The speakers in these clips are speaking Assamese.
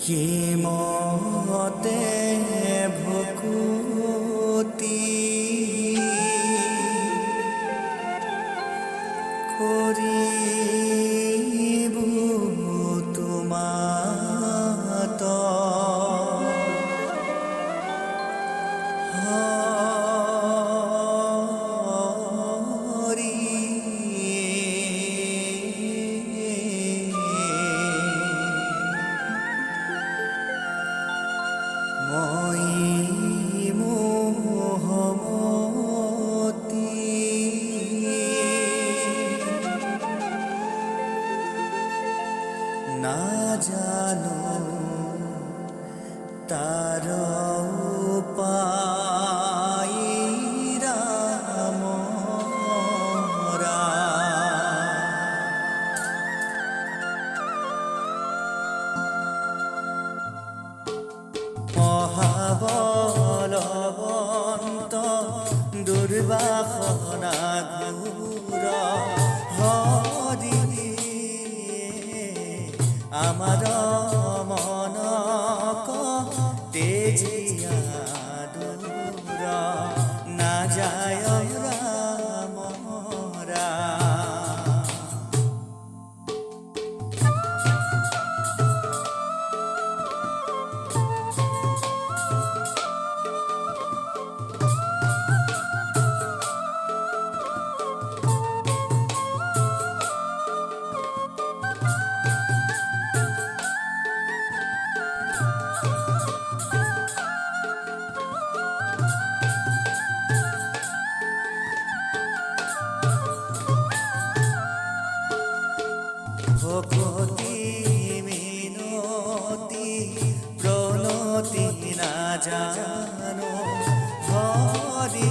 কি মতে ভকুতি কৰিবু তোমাত হৰি মই মোহমতি না জানো তাৰ উপায় ৰামৰা মহাবলবন্ত দুৰ্বাসনা ঘোৰ হৰি আমাৰ মনক তেজিয়া দূৰ না যায় ৰামৰা ভকতি মিনতি প্ৰণতি না জানো হৰি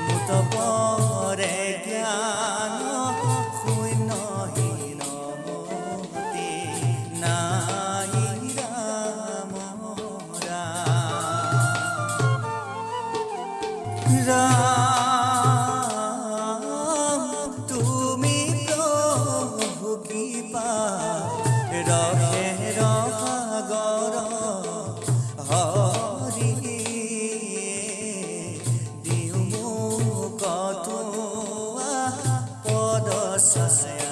মুত পৰে জ্ঞান শূন্যহীন মতি নাই ৰামৰা তুমি প্ৰভু কৃপা ৰহে ৰসাগৰ হৰি দিও মোক তোৱা পদ ছায়া